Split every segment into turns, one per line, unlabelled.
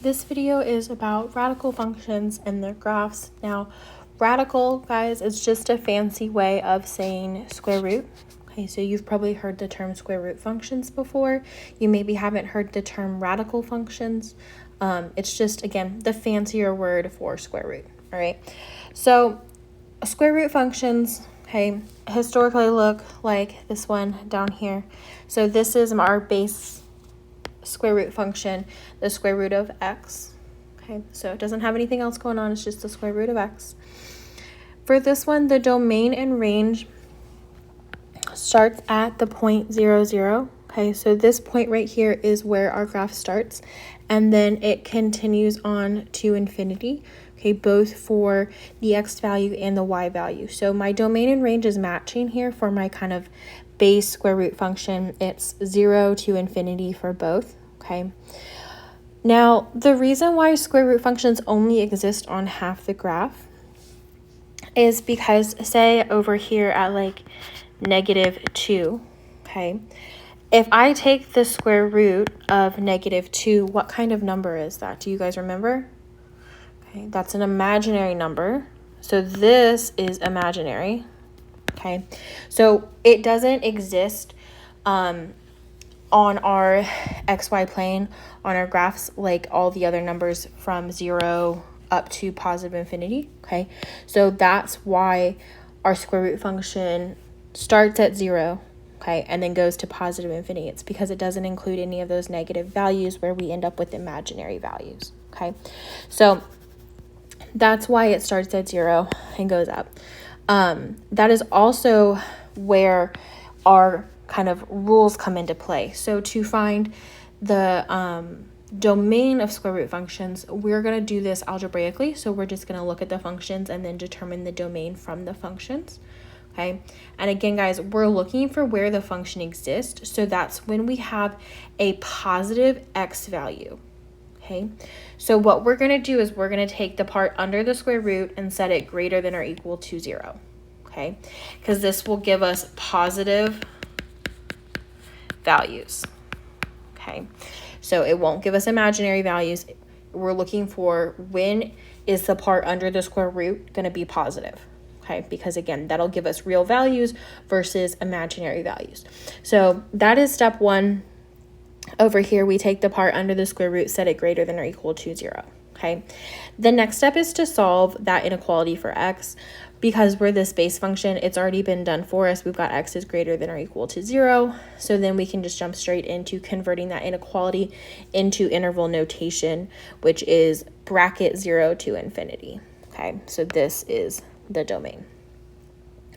This video is about radical functions and their graphs. Now, radical, guys, is just a fancy way of saying square root. Okay, so you've probably heard the term square root functions before. You maybe haven't heard the term radical functions. It's just, again, the fancier word for square root, all right? So square root functions, okay, historically look like this one down here. So this is our base square root function, the square root of x. Okay, so it doesn't have anything else going on, it's just the square root of x. For this one, the domain and range starts at the point 0, 0. Okay, so this point right here is where our graph starts, and then it continues on to infinity, okay, both for the x value and the y value. So my domain and range is matching here for my kind of base square root function. It's 0 to infinity for both, okay? Now, the reason why square root functions only exist on half the graph is because, say, over here at like -2, okay? If I take the square root of -2, what kind of number is that? Do you guys remember? Okay, that's an imaginary number. So this is imaginary. Okay, so it doesn't exist on our xy plane, on our graphs, like all the other numbers from 0 up to positive infinity. Okay, so that's why our square root function starts at 0, okay, and then goes to positive infinity. It's because it doesn't include any of those negative values where we end up with imaginary values. Okay, so that's why it starts at 0 and goes up. That is also where our kind of rules come into play. So to find the domain of square root functions, we're going to do this algebraically. So we're just going to look at the functions and then determine the domain from the functions. Okay. And again, guys, we're looking for where the function exists. So that's when we have a positive x value. Okay, so what we're going to do is we're going to take the part under the square root and set it greater than or equal to 0. Okay, because this will give us positive values. Okay, so it won't give us imaginary values. We're looking for when is the part under the square root going to be positive. Okay, because again, that'll give us real values versus imaginary values. So that is step 1. Over here, we take the part under the square root, set it greater than or equal to 0, okay? The next step is to solve that inequality for x. Because we're this base function, it's already been done for us. We've got x is greater than or equal to 0, so then we can just jump straight into converting that inequality into interval notation, which is bracket 0 to infinity, okay? So this is the domain.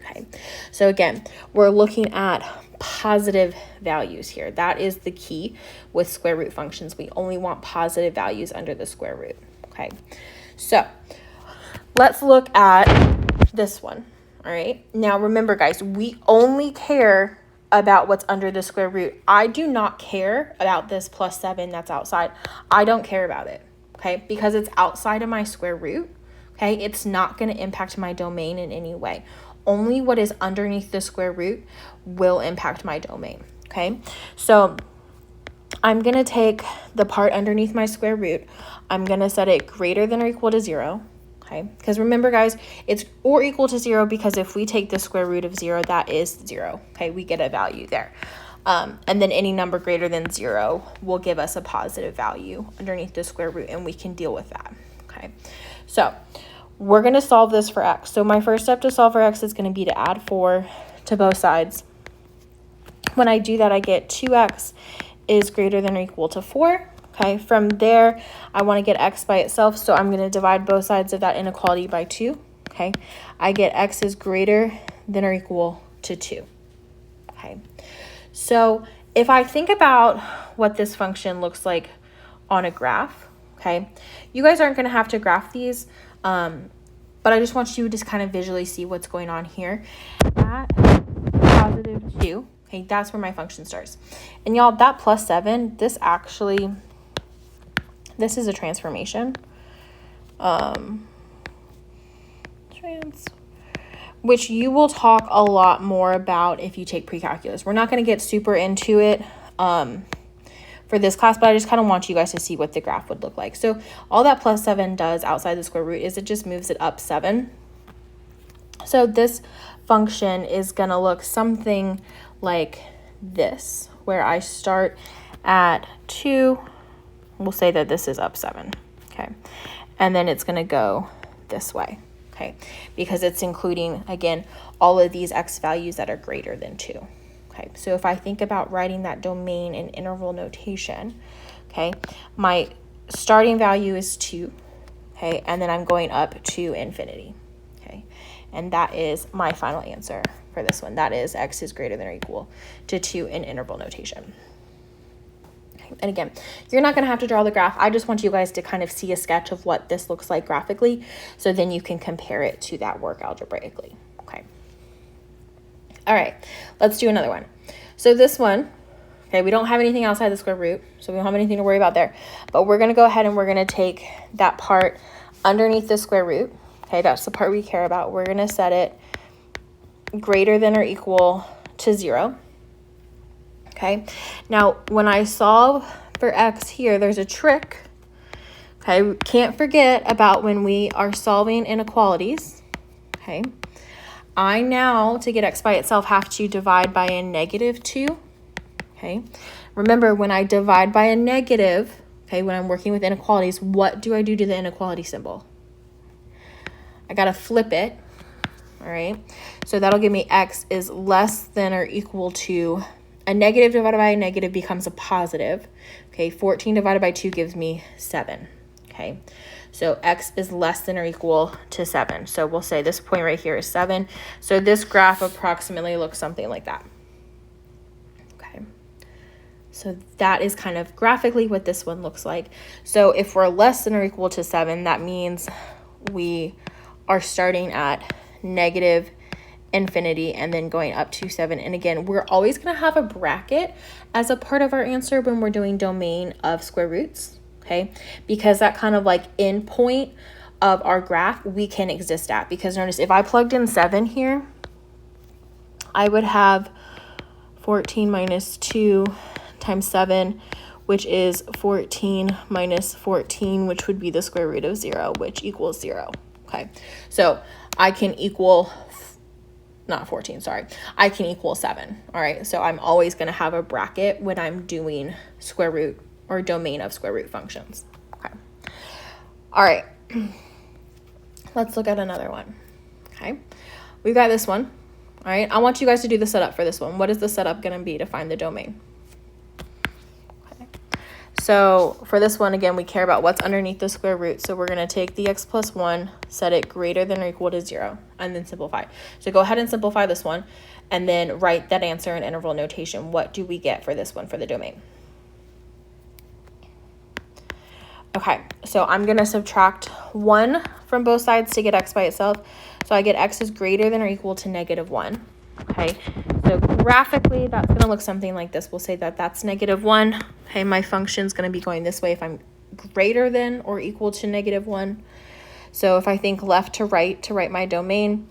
Okay, so again, we're looking at positive values here. That is the key with square root functions. We only want positive values under the square root. Okay, so let's look at this one. All right, now remember, guys, we only care about what's under the square root. I do not care about this +7 that's outside. I don't care about it, okay, because it's outside of my square root. Okay, it's not going to impact my domain in any way. Only what is underneath the square root will impact my domain, okay? So I'm going to take the part underneath my square root. I'm going to set it greater than or equal to 0, okay? Because remember, guys, it's or equal to 0 because if we take the square root of 0, that is 0, okay? We get a value there. And then any number greater than 0 will give us a positive value underneath the square root, and we can deal with that, okay? So we're going to solve this for x. So my first step to solve for x is going to be to add 4 to both sides. When I do that, I get 2x is greater than or equal to 4. Okay, from there, I want to get x by itself, so I'm going to divide both sides of that inequality by 2. Okay, I get x is greater than or equal to 2. Okay, so if I think about what this function looks like on a graph, okay, you guys aren't going to have to graph these, but I just want you to just kind of visually see what's going on here. At +2, okay, that's where my function starts. And y'all, that +7, this is a transformation. Which you will talk a lot more about if you take pre-calculus. We're not going to get super into it. For for this class, but I just kind of want you guys to see what the graph would look like. So all that plus 7 does outside the square root is it just moves it up 7. So this function is going to look something like this, where I start at 2. We'll say that this is up 7, okay? And then it's going to go this way, okay? Because it's including, again, all of these x values that are greater than 2, okay? So if I think about writing that domain in interval notation, okay, my starting value is 2, okay? And then I'm going up to infinity, okay? And that is my final answer for this one. That is x is greater than or equal to 2 in interval notation. And again, you're not going to have to draw the graph. I just want you guys to kind of see a sketch of what this looks like graphically, so then you can compare it to that work algebraically. Okay. All right, let's do another one. So this one, okay, we don't have anything outside the square root, so we don't have anything to worry about there. But we're going to go ahead and we're going to take that part underneath the square root. Okay, that's the part we care about. We're going to set it greater than or equal to 0. Okay, now when I solve for x here, there's a trick. Okay, we can't forget about when we are solving inequalities. Okay, I now, to get x by itself, have to divide by a -2. Okay, remember when I divide by a negative, okay, when I'm working with inequalities, what do I do to the inequality symbol? I got to flip it. All right, so that'll give me x is less than or equal to a negative divided by a negative becomes a positive. Okay, 14 divided by 2 gives me 7. Okay, so x is less than or equal to 7. So we'll say this point right here is 7. So this graph approximately looks something like that. Okay, so that is kind of graphically what this one looks like. So if we're less than or equal to 7, that means we are starting at negative infinity and then going up to 7. And again, we're always going to have a bracket as a part of our answer when we're doing domain of square roots, okay? Because that kind of like end point of our graph we can exist at. Because notice if I plugged in 7 here, I would have 14 minus 2 times 7, which is 14 minus 14, which would be the square root of 0, which equals 0. Okay, so I can equal not 14, sorry. I can equal 7, all right? So I'm always going to have a bracket when I'm doing square root or domain of square root functions, okay? All right, let's look at another one, okay? We've got this one, all right? I want you guys to do the setup for this one. What is the setup going to be to find the domain? Okay. So for this one, again, we care about what's underneath the square root. So we're going to take the x plus 1, set it greater than or equal to 0, and then simplify. So go ahead and simplify this one, and then write that answer in interval notation. What do we get for this one for the domain? Okay, so I'm going to subtract 1 from both sides to get x by itself. So I get x is greater than or equal to -1. Okay, so graphically, that's going to look something like this. We'll say that that's -1. Okay, my function's going to be going this way if I'm greater than or equal to -1. So if I think left to write my domain,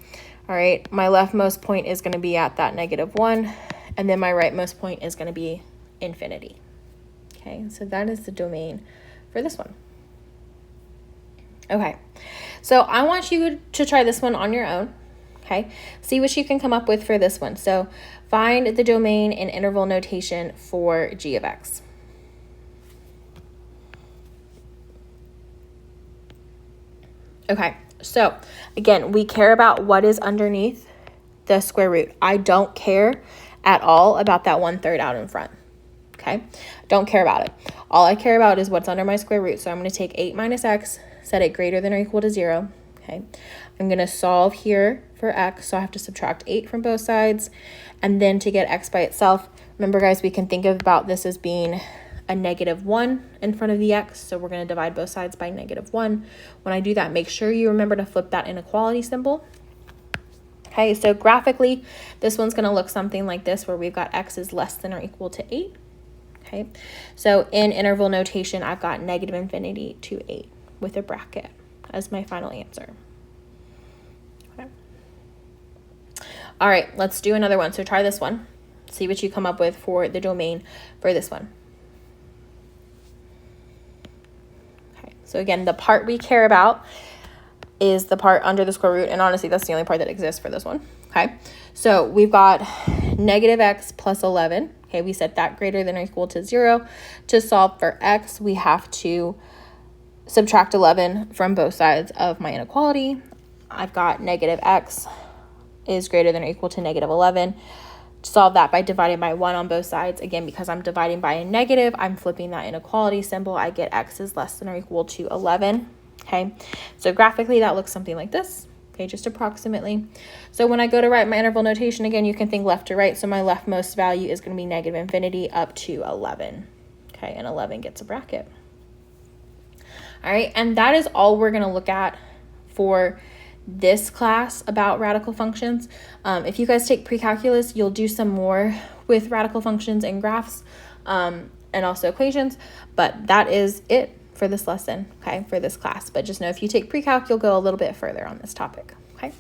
all right, my leftmost point is going to be at that -1, and then my rightmost point is going to be infinity. Okay, so that is the domain for this one. Okay, so I want you to try this one on your own. Okay, see what you can come up with for this one. So find the domain in interval notation for g of x. Okay, so again, we care about what is underneath the square root. I don't care at all about that 1/3 out in front. Okay, don't care about it. All I care about is what's under my square root. So I'm going to take 8 minus x, set it greater than or equal to 0. Okay, I'm going to solve here for x, so I have to subtract 8 from both sides. And then to get x by itself, remember guys, we can think about this as being a -1 in front of the x, so we're going to divide both sides by -1. When I do that, make sure you remember to flip that inequality symbol. Okay, so graphically, this one's going to look something like this, where we've got x is less than or equal to 8. Okay, so in interval notation, I've got -infinity to 8 with a bracket as my final answer. Okay. All right, let's do another one. So try this one. See what you come up with for the domain for this one. So again, the part we care about is the part under the square root, and honestly, that's the only part that exists for this one, okay? So we've got negative x plus 11, okay? We set that greater than or equal to 0. To solve for x, we have to subtract 11 from both sides of my inequality. I've got negative x is greater than or equal to negative 11. Solve that by dividing by 1 on both sides. Again, because I'm dividing by a negative, I'm flipping that inequality symbol. I get x is less than or equal to 11. Okay, so graphically that looks something like this. Okay, just approximately. So when I go to write my interval notation, again, you can think left to right. So my leftmost value is going to be negative infinity up to 11. Okay, and 11 gets a bracket. All right, and that is all we're going to look at for this class about radical functions. If you guys take pre-calculus, you'll do some more with radical functions and graphs and also equations, but that is it for this lesson, okay, for this class. But just know if you take pre-calc, you'll go a little bit further on this topic, okay?